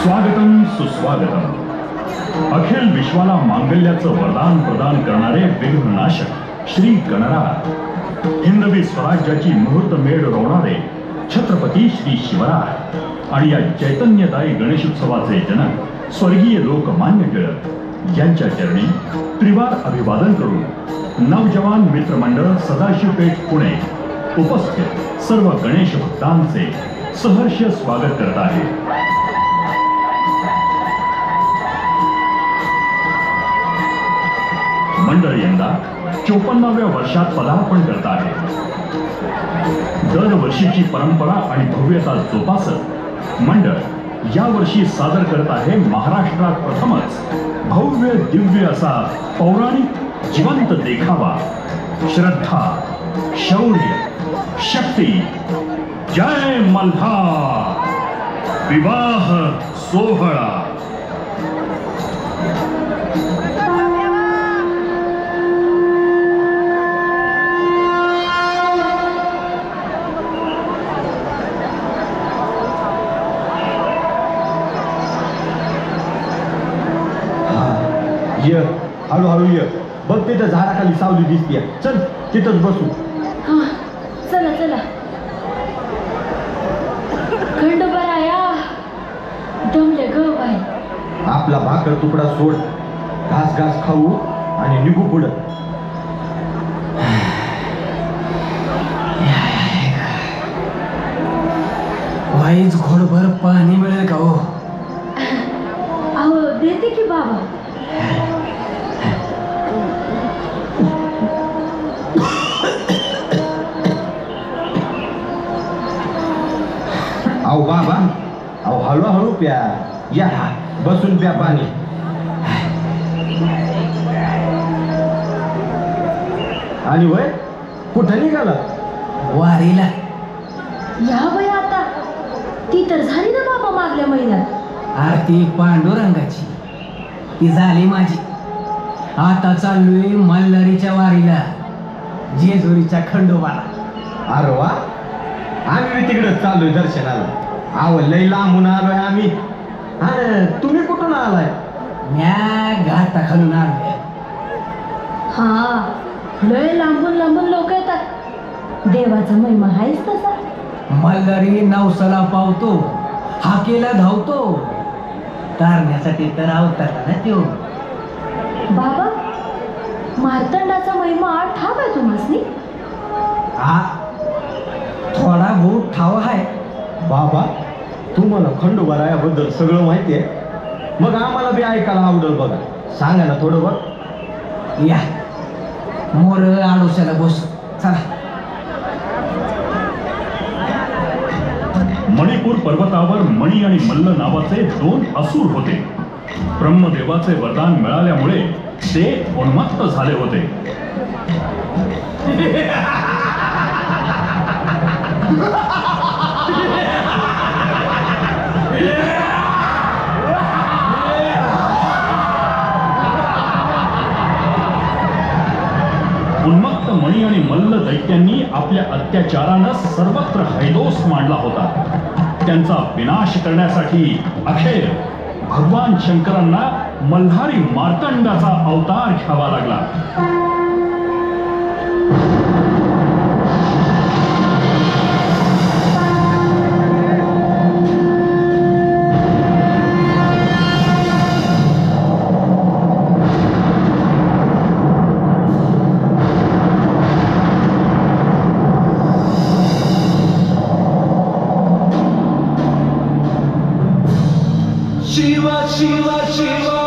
स्वागतम सुस्वागतम. अखिल विश्वाला मांगल्याचं वरदान प्रदान करणारे विघ्ननाशक श्री गणराज, हिंदवी स्वराज्याची मुहूर्तमेढ रोवणारे छत्रपती श्री शिवराय आणि या चैतन्यदायी गणेशोत्सवाचे जनक स्वर्गीय लोकमान्य टिळक यांच्या चरणी त्रिवार अभिवादन करून नवजवान मित्रमंडळ सदाशिवपेठ पुणे उपस्थित सर्व गणेश भक्तांचे सहर्ष स्वागत करत आहे. मंडळ यंदा 54व्या वर्षात पदार्पण करत आहे. दरवर्षीची परंपरा आणि भव्यता जोपासत मंडळ यावर्षी सादर करत आहे महाराष्ट्रात प्रथमच भव्य दिव्य असा पौराणिक जिवंत देखावा. श्रद्धा, शौर्य, शक्ती, जय मल्हार विवाह सोहळा. ये हळूहळू ये. बघ तिथं झाडाखाली सावली दिसतीये. चल तिथंच बसू. हा चला चला. खंडोबाराया दमले ग बाई. आपला भाकर तुकडा सोड, घास घास खाऊ आणि निघू पुढं. वाईच घोडभर पाणी मिळेल का हो? अहो देते की बाबा. अहो बाबा, अहो हळूहळू प्या. या बसून प्या पाणी. आणि वय कुठं निघाला? वारीला. या बाई आता ती तर झाली ना बाबा मागल्या महिन्यात. आरती पांडुरंगाची ती झाली माझी. आता चाललोय मल्हारीच्या वारीला, जेजुरीच्या खंडोबाला. अरे वा, आम्ही तिकडे चाललोय दर्शनाला. अहो लय लांबून आलोय आम्ही. अरे तुम्ही कुठून आलाय? म्या घाटा खालून आलोय. हा लय लांबून लांबून लोक येतात. देवाचा महिमा आहेच तसा. मल्हारी नवसाला पावतो, हाकेला धावतो. तारण्यासाठी तर अवतारला ना त्यो. बाबा मार्तंडाचा महिमा ठाव आहे तुम्हासनी? हा थोडा बहुत ठाव आहे. बाबा तुम्हाला खंडोबारायाबद्दल सगळं माहिती आहे. मग आम्हाला बी ऐकायला आवडेल बघा. सांगा ना थोडं बघ. या मोर आडोशाला बस. चला. मणिपूर पर्वतावर मणी आणि मल्ल नावाचे 2 असुर होते. ब्रह्मदेवाचे वरदान मिळाल्यामुळे ते उन्मत्त झाले होते. उन्मत्त मणी आणि मल्ल दैत्यांनी आपल्या अत्याचारानं सर्वत्र हैदोस मांडला होता. त्यांचा विनाश करण्यासाठी अखेर भगवान शंकरांना मल्हारी मार्तंडाचा अवतार घ्यावा लागला. शिवा शिवा शिवा